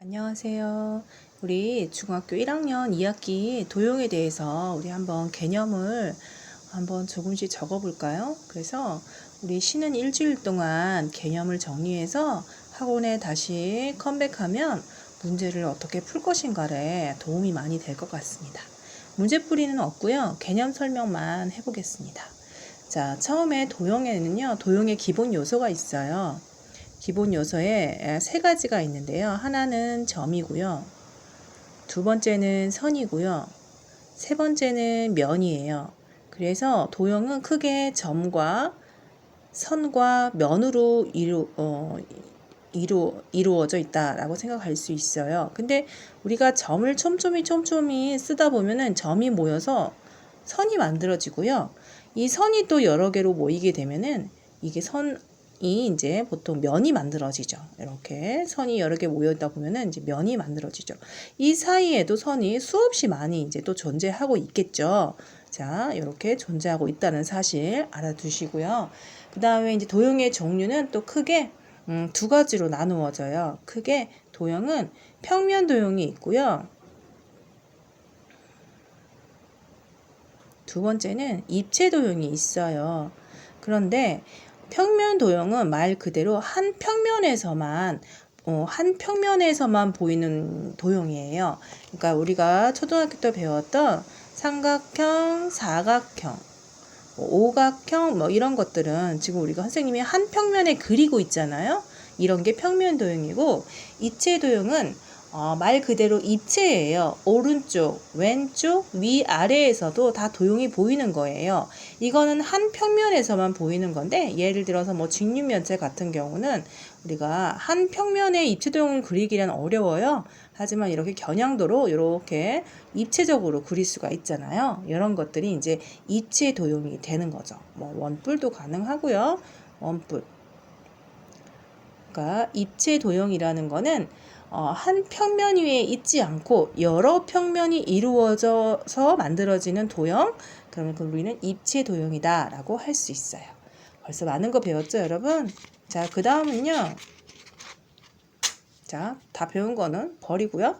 안녕하세요. 우리 중학교 1학년 2학기 도형에 대해서 우리 한번 개념을 한번 조금씩 적어 볼까요? 그래서 우리 쉬는 일주일 동안 개념을 정리해서 학원에 다시 컴백하면 문제를 어떻게 풀 것인가에 도움이 많이 될 것 같습니다. 문제풀이는 없고요. 개념 설명만 해보겠습니다. 자, 처음에 도형에는요. 도형의 기본 요소가 있어요. 기본 요소에 세 가지가 있는데요. 하나는 점이고요. 두 번째는 선이고요. 세 번째는 면이에요. 그래서 도형은 크게 점과 선과 면으로 이루어져 있다라고 생각할 수 있어요. 근데 우리가 점을 촘촘히 쓰다 보면은 점이 모여서 선이 만들어지고요. 이 선이 또 여러 개로 모이게 되면은 이게 선이 이제 보통 면이 만들어지죠. 이렇게 선이 여러 개 모여있다 보면은 이제 면이 만들어지죠. 이 사이에도 선이 수없이 많이 이제 또 존재하고 있겠죠. 자, 이렇게 존재하고 있다는 사실 알아두시고요. 그 다음에 이제 도형의 종류는 또 크게 두 가지로 나누어져요. 크게 도형은 평면 도형이 있고요. 두 번째는 입체 도형이 있어요. 그런데 평면 도형은 말 그대로 한 평면에서만 보이는 도형이에요. 그러니까 우리가 초등학교 때 배웠던 삼각형, 사각형, 오각형 이런 것들은 지금 우리가 선생님이 한 평면에 그리고 있잖아요. 이런 게 평면 도형이고, 입체 도형은 말 그대로 입체예요. 오른쪽, 왼쪽, 위, 아래에서도 다 도형이 보이는 거예요. 이거는 한 평면에서만 보이는 건데, 예를 들어서 직육면체 같은 경우는 우리가 한 평면에 입체 도형을 그리기란 어려워요. 하지만 이렇게 겨냥도로 이렇게 입체적으로 그릴 수가 있잖아요. 이런 것들이 이제 입체 도형이 되는 거죠. 원뿔도 가능하고요. 원뿔. 그러니까 입체 도형이라는 거는 한 평면 위에 있지 않고 여러 평면이 이루어져서 만들어지는 도형, 그러면 그걸 우리는 입체 도형이다 라고 할 수 있어요. 벌써 많은 거 배웠죠, 여러분? 자, 그 다음은요. 자, 다 배운 거는 버리고요.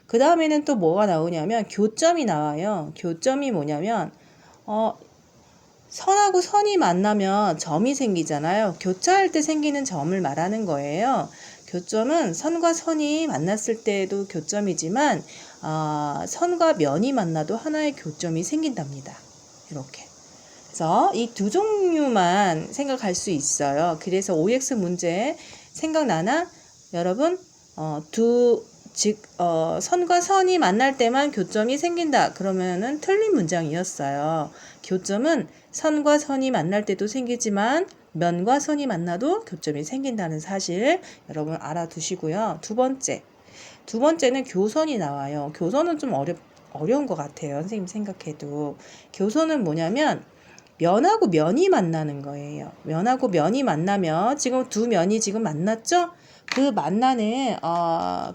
그 다음에는 또 뭐가 나오냐면 교점이 나와요. 교점이 뭐냐면 선하고 선이 만나면 점이 생기잖아요. 교차할 때 생기는 점을 말하는 거예요. 교점은 선과 선이 만났을 때도 교점이지만 선과 면이 만나도 하나의 교점이 생긴답니다. 이렇게. 그래서 이 두 종류만 생각할 수 있어요. 그래서 OX 문제 생각나나? 여러분, 선과 선이 만날 때만 교점이 생긴다. 그러면은 틀린 문장이었어요. 교점은 선과 선이 만날 때도 생기지만 면과 선이 만나도 교점이 생긴다는 사실 여러분 알아두시고요. 두 번째는 교선이 나와요. 교선은 좀 어려운 것 같아요. 선생님 생각해도. 교선은 뭐냐면 면하고 면이 만나는 거예요. 면하고 면이 만나면 지금 두 면이 지금 만났죠? 그 만나는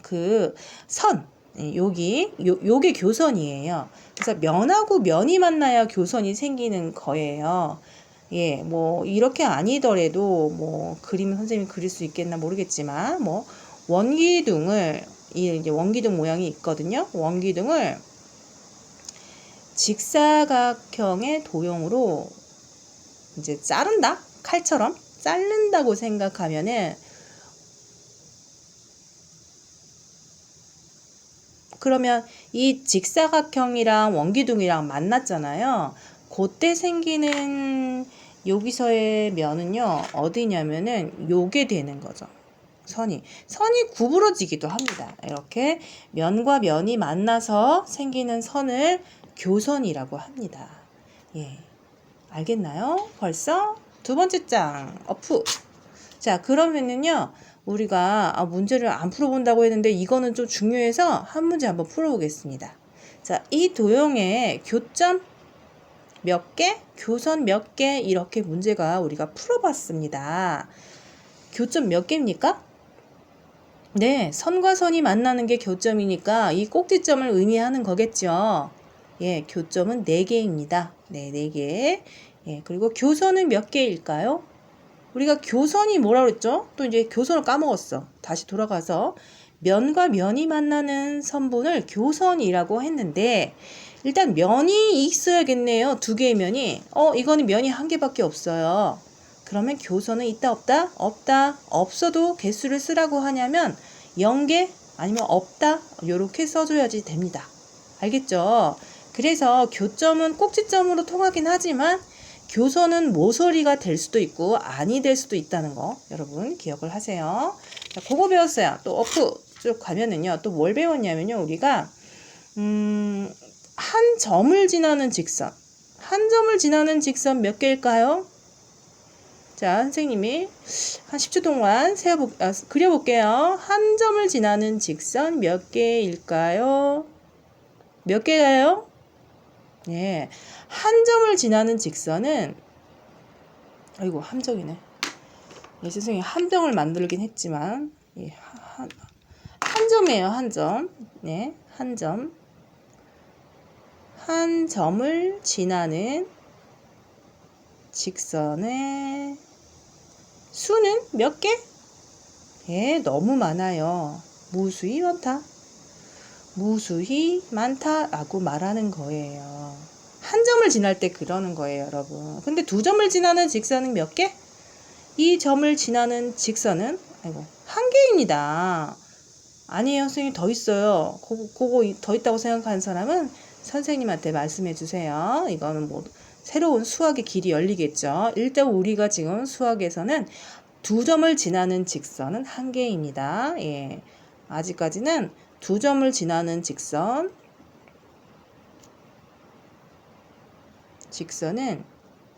그 선, 요게 교선이에요. 그래서 면하고 면이 만나야 교선이 생기는 거예요. 예, 이렇게 아니더라도 그림 선생님이 그릴 수 있겠나 모르겠지만 원기둥을 이제 원기둥 모양이 있거든요. 원기둥을 직사각형의 도형으로 이제 자른다? 칼처럼 자른다고 생각하면은 그러면 이 직사각형이랑 원기둥이랑 만났잖아요. 그때 생기는 여기서의 면은요. 어디냐면은 요게 되는 거죠. 선이 구부러지기도 합니다. 이렇게 면과 면이 만나서 생기는 선을 교선이라고 합니다. 예. 알겠나요? 벌써? 두 번째 장, 어프. 자, 그러면은요, 우리가 문제를 안 풀어본다고 했는데 이거는 좀 중요해서 한 문제 한번 풀어보겠습니다. 자, 이 도형의 교점 몇 개, 교선 몇 개, 이렇게 문제가 우리가 풀어봤습니다. 교점 몇 개입니까? 네, 선과 선이 만나는 게 교점이니까 이 꼭지점을 의미하는 거겠죠. 예, 교점은 4개입니다. 네, 4개. 예, 그리고 교선은 몇 개일까요? 우리가 교선이 뭐라 그랬죠? 또 이제 교선을 까먹었어. 다시 돌아가서 면과 면이 만나는 선분을 교선이라고 했는데 일단 면이 있어야겠네요. 두 개의 면이. 이거는 면이 한 개밖에 없어요. 그러면 교선은 있다 없다? 없다. 없어도 개수를 쓰라고 하냐면 0개 아니면 없다. 요렇게 써줘야지 됩니다. 알겠죠? 그래서 교점은 꼭지점으로 통하긴 하지만 교선은 모서리가 될 수도 있고 아니 될 수도 있다는 거 여러분 기억을 하세요. 자, 그거 배웠어요. 또 어프 쭉 가면은요. 또 뭘 배웠냐면요. 우리가 한 점을 지나는 직선. 한 점을 지나는 직선 몇 개일까요? 자, 선생님이 한 10초 동안 그려볼게요. 한 점을 지나는 직선 몇 개일까요? 몇 개가요? 예, 한 점을 지나는 직선은 아이고 함정이네. 예, 선생님이 함정을 만들긴 했지만 예, 한 점이에요. 한 점. 네, 한 점. 한 점을 지나는 직선의 수는 몇 개? 예, 너무 많아요. 무수히 많다. 무수히 많다라고 말하는 거예요. 한 점을 지날 때 그러는 거예요, 여러분. 근데 두 점을 지나는 직선은 몇 개? 이 점을 지나는 직선은 한 개입니다. 아니에요, 선생님 더 있어요. 그거 더 있다고 생각하는 사람은 선생님한테 말씀해 주세요. 이거는 뭐 새로운 수학의 길이 열리겠죠. 일단 우리가 지금 수학에서는 두 점을 지나는 직선은 한 개입니다. 예. 아직까지는 두 점을 지나는 직선은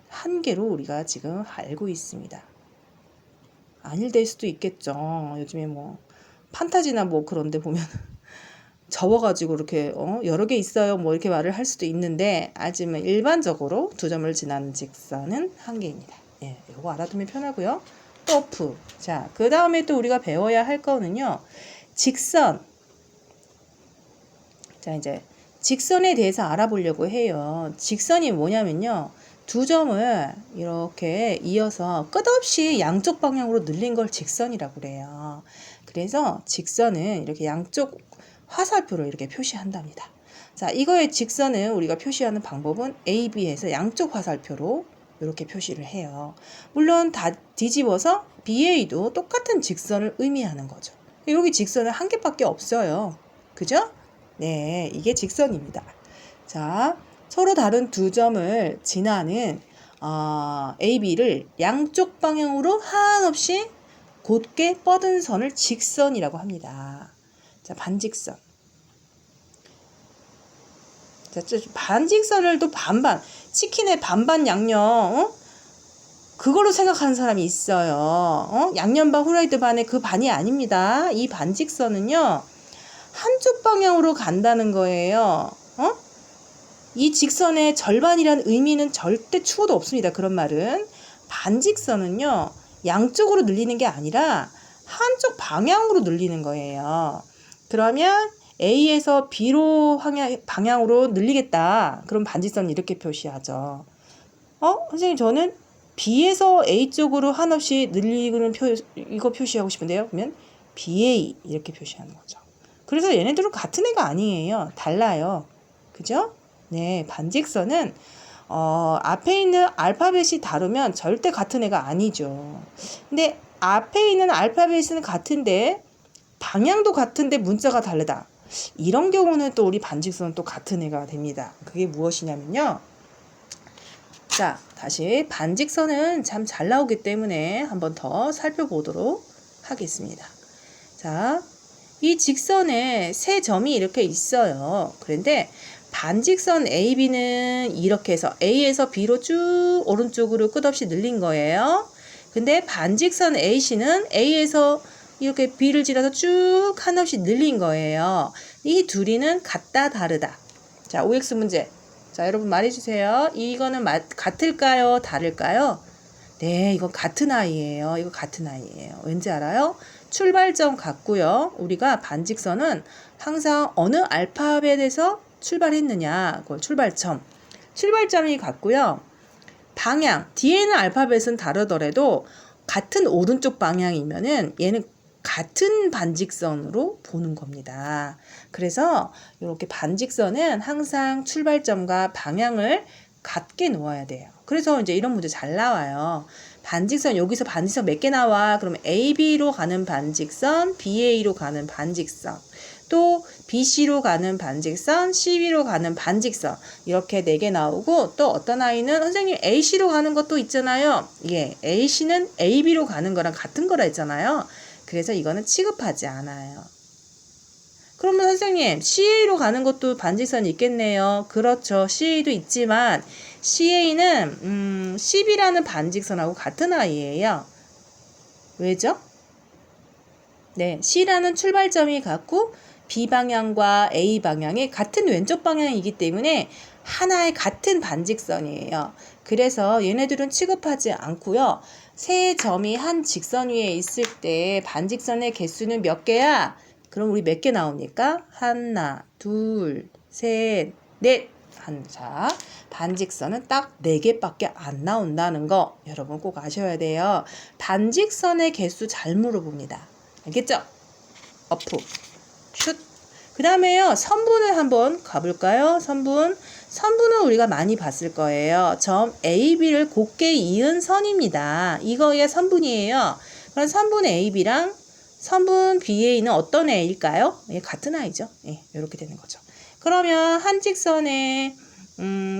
한 개로 우리가 지금 알고 있습니다. 아닐 될 수도 있겠죠. 요즘에 뭐 판타지나 뭐 그런 데 보면 접어가지고 이렇게 여러 개 있어요 뭐 이렇게 말을 할 수도 있는데 하지만 일반적으로 두 점을 지나는 직선은 한 개입니다. 예, 이거 알아두면 편하고요. 오프. 자, 그 다음에 또 우리가 배워야 할 거는요. 직선. 자, 이제 직선에 대해서 알아보려고 해요. 직선이 뭐냐면요. 두 점을 이렇게 이어서 끝없이 양쪽 방향으로 늘린 걸 직선이라고 그래요. 그래서 직선은 이렇게 양쪽 화살표로 이렇게 표시한답니다. 자, 이거의 직선은 우리가 표시하는 방법은 A, B에서 양쪽 화살표로 이렇게 표시를 해요. 물론 다 뒤집어서 BA도 똑같은 직선을 의미하는 거죠. 여기 직선은 한 개밖에 없어요. 그죠? 네, 이게 직선입니다. 자, 서로 다른 두 점을 지나는 A, B를 양쪽 방향으로 한없이 곧게 뻗은 선을 직선이라고 합니다. 자, 반직선. 자, 반직선을 또 반반, 치킨의 반반 양념, 그걸로 생각하는 사람이 있어요. 양념 반, 후라이드 반의 그 반이 아닙니다. 이 반직선은요, 한쪽 방향으로 간다는 거예요. 이 직선의 절반이란 의미는 절대 추호도 없습니다. 그런 말은. 반직선은요, 양쪽으로 늘리는 게 아니라 한쪽 방향으로 늘리는 거예요. 그러면 A에서 B로 방향으로 늘리겠다. 그럼 반직선 이렇게 표시하죠. 선생님 저는 B에서 A 쪽으로 한없이 늘리는 이거 표시하고 싶은데요. 그러면 BA 이렇게 표시하는 거죠. 그래서 얘네들은 같은 애가 아니에요. 달라요. 그죠? 네, 반직선은 앞에 있는 알파벳이 다르면 절대 같은 애가 아니죠. 근데 앞에 있는 알파벳은 같은데 방향도 같은데 문자가 다르다. 이런 경우는 또 우리 반직선은 또 같은 애가 됩니다. 그게 무엇이냐면요. 자, 다시 반직선은 참 잘 나오기 때문에 한번 더 살펴보도록 하겠습니다. 자, 이 직선에 세 점이 이렇게 있어요. 그런데 반직선 AB는 이렇게 해서 A에서 B로 쭉 오른쪽으로 끝없이 늘린 거예요. 근데 반직선 AC는 A에서 이렇게 B를 지나서 쭉 한없이 늘린 거예요. 이 둘이는 같다 다르다. 자, OX 문제. 자, 여러분 말해주세요. 이거는 같을까요? 다를까요? 네, 이건 같은 아이예요. 이거 같은 아이예요. 왠지 알아요? 출발점 같고요. 우리가 반직선은 항상 어느 알파벳에서 출발했느냐, 그걸 출발점이 같고요. 방향, 뒤에 있는 알파벳은 다르더라도 같은 오른쪽 방향이면은 얘는 같은 반직선으로 보는 겁니다. 그래서 이렇게 반직선은 항상 출발점과 방향을 같게 놓아야 돼요. 그래서 이제 이런 문제 잘 나와요. 반직선, 여기서 반직선 몇 개 나와? 그러면 AB로 가는 반직선, BA로 가는 반직선, 또 BC로 가는 반직선, CB로 가는 반직선, 이렇게 4개 나오고, 또 어떤 아이는 선생님 AC로 가는 것도 있잖아요. 예, AC는 AB로 가는 거랑 같은 거라 했잖아요. 그래서 이거는 취급하지 않아요. 그러면 선생님 CA로 가는 것도 반직선이 있겠네요. 그렇죠. CA도 있지만 CA는 CB라는 반직선하고 같은 아이예요. 왜죠? 네, C라는 출발점이 같고 B 방향과 A 방향이 같은 왼쪽 방향이기 때문에 하나의 같은 반직선이에요. 그래서 얘네들은 취급하지 않고요. 세 점이 한 직선 위에 있을 때 반직선의 개수는 몇 개야? 그럼 우리 몇 개 나옵니까? 하나, 둘, 셋, 넷. 자, 반직선은 딱 4개밖에 안 나온다는 거 여러분 꼭 아셔야 돼요. 반직선의 개수 잘 물어봅니다. 알겠죠? 어프, 슛. 그 다음에요, 선분을 한번 가볼까요? 선분은 우리가 많이 봤을 거예요. 점 A, B를 곱게 이은 선입니다. 이거의 선분이에요. 그럼 선분 A, B랑 선분 BA는 어떤 A일까요? 예, 같은 A죠. 예, 이렇게 되는 거죠. 그러면 한 직선에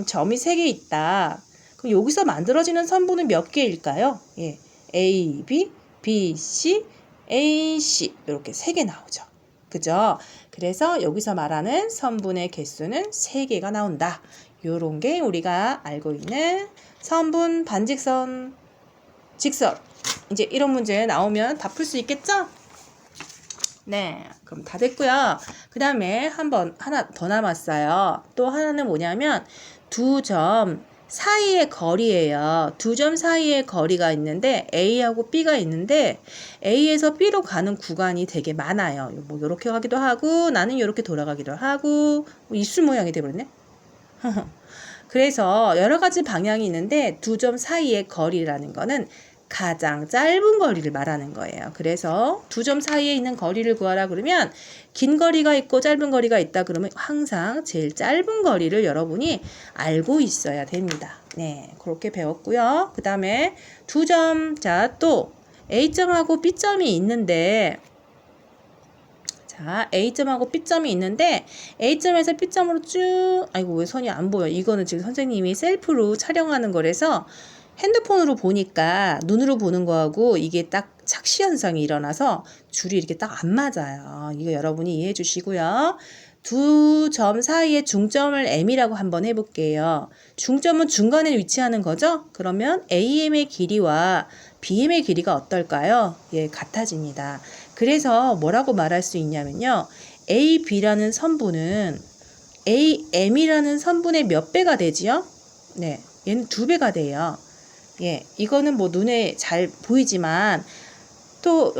점이 3개 있다. 그럼 여기서 만들어지는 선분은 몇 개일까요? 예, A, B, B, C, AC 이렇게 3개 나오죠. 그죠? 그래서 여기서 말하는 선분의 개수는 3개가 나온다. 요런 게 우리가 알고 있는 선분, 반직선, 직선. 이제 이런 문제 나오면 다 풀 수 있겠죠? 네, 그럼 다 됐고요. 그 다음에 하나 더 남았어요. 또 하나는 뭐냐면 두 점 사이의 거리예요. 두 점 사이의 거리가 있는데 A하고 B가 있는데 A에서 B로 가는 구간이 되게 많아요. 뭐 이렇게 가기도 하고 나는 이렇게 돌아가기도 하고 입술 모양이 돼버렸네. 그래서 여러 가지 방향이 있는데 두 점 사이의 거리라는 거는 가장 짧은 거리를 말하는 거예요. 그래서 두 점 사이에 있는 거리를 구하라 그러면 긴 거리가 있고 짧은 거리가 있다 그러면 항상 제일 짧은 거리를 여러분이 알고 있어야 됩니다. 네, 그렇게 배웠고요. 그 다음에 두 점, 자, 또 A점하고 B점이 있는데 자, A점하고 B점이 있는데 A점에서 B점으로 쭉 아이고 왜 선이 안 보여. 이거는 지금 선생님이 셀프로 촬영하는 거라서 핸드폰으로 보니까 눈으로 보는 거하고 이게 딱 착시 현상이 일어나서 줄이 이렇게 딱 안 맞아요. 이거 여러분이 이해해 주시고요. 두 점 사이의 중점을 M이라고 한번 해볼게요. 중점은 중간에 위치하는 거죠? 그러면 AM의 길이와 BM의 길이가 어떨까요? 예, 같아집니다. 그래서 뭐라고 말할 수 있냐면요. AB라는 선분은 AM이라는 선분의 몇 배가 되지요? 네, 얘는 2배가 돼요. 예, 이거는 뭐 눈에 잘 보이지만 또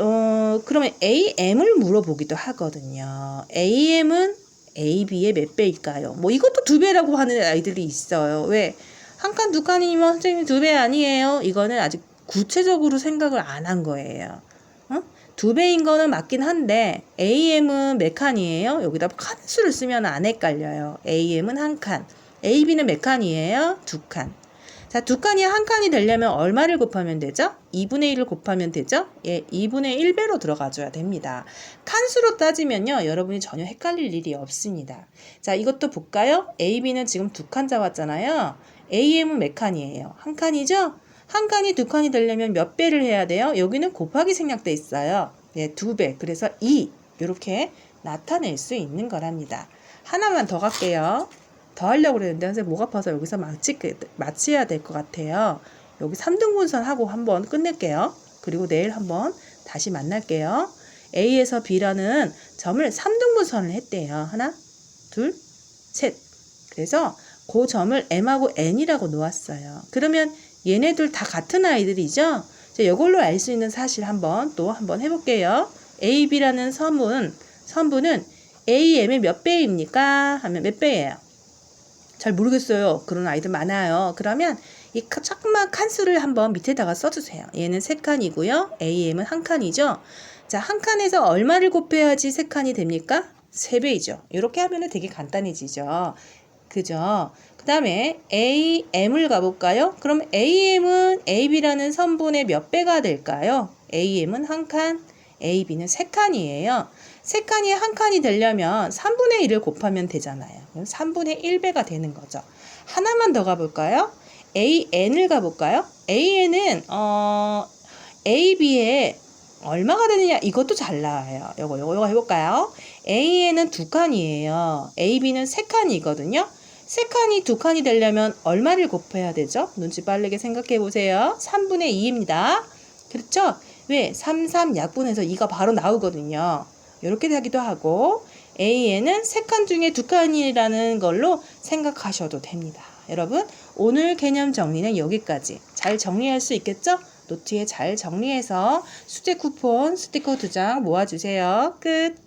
그러면 AM을 물어보기도 하거든요. AM은 AB의 몇 배일까요? 뭐 이것도 2배라고 하는 아이들이 있어요. 왜? 한 칸, 두 칸이면 선생님 2배 아니에요? 이거는 아직 구체적으로 생각을 안 한 거예요. 2배인 거는 맞긴 한데 AM은 몇 칸이에요? 여기다 칸수를 쓰면 안 헷갈려요. AM은 한 칸, AB는 몇 칸이에요? 2칸. 자, 2칸이 한 칸이 되려면 얼마를 곱하면 되죠? 2분의 1을 곱하면 되죠? 예, 2분의 1배로 들어가줘야 됩니다. 칸수로 따지면요, 여러분이 전혀 헷갈릴 일이 없습니다. 자, 이것도 볼까요? AB는 지금 2칸 잡았잖아요. AM은 몇 칸이에요? 한 칸이죠? 한 칸이 2칸이 되려면 몇 배를 해야 돼요? 여기는 곱하기 생략돼 있어요. 예, 2배. 그래서 2. 이렇게 나타낼 수 있는 거랍니다. 하나만 더 갈게요. 더 하려고 그랬는데 선생님 목 아파서 여기서 마치해야 될 것 같아요. 여기 3등분선 하고 한번 끝낼게요. 그리고 내일 한번 다시 만날게요. A에서 B라는 점을 3등분선을 했대요. 하나, 둘, 셋. 그래서 그 점을 M하고 N이라고 놓았어요. 그러면 얘네들 다 같은 아이들이죠? 이걸로 알 수 있는 사실 한번 해볼게요. AB라는 선분은 AM의 몇 배입니까? 하면 몇 배예요? 잘 모르겠어요. 그런 아이들 많아요. 그러면 이 조그만 칸수를 한번 밑에다가 써주세요. 얘는 3칸이고요. AM은 한 칸이죠. 자, 한 칸에서 얼마를 곱해야지 3칸이 됩니까? 3배이죠. 이렇게 하면 되게 간단해지죠. 그죠? 그 다음에 AM을 가볼까요? 그럼 AM은 AB라는 선분의 몇 배가 될까요? AM은 한 칸, AB는 3칸이에요. 3칸이 한 칸이 되려면 3분의 1을 곱하면 되잖아요. 그럼 3분의 1배가 되는 거죠. 하나만 더 가볼까요? AN을 가볼까요? AN은 AB의 얼마가 되느냐? 이것도 잘 나와요. 요거 해볼까요? AN은 2칸이에요. AB는 3칸이거든요. 3칸이 2칸이 되려면 얼마를 곱해야 되죠? 눈치 빠르게 생각해 보세요. 3분의 2입니다. 그렇죠? 왜? 3, 3 약분해서 2가 바로 나오거든요. 이렇게 되기도 하고 AN은 3칸 중에 2칸이라는 걸로 생각하셔도 됩니다. 여러분, 오늘 개념 정리는 여기까지. 잘 정리할 수 있겠죠? 노트에 잘 정리해서 수제 쿠폰 스티커 2장 모아주세요. 끝!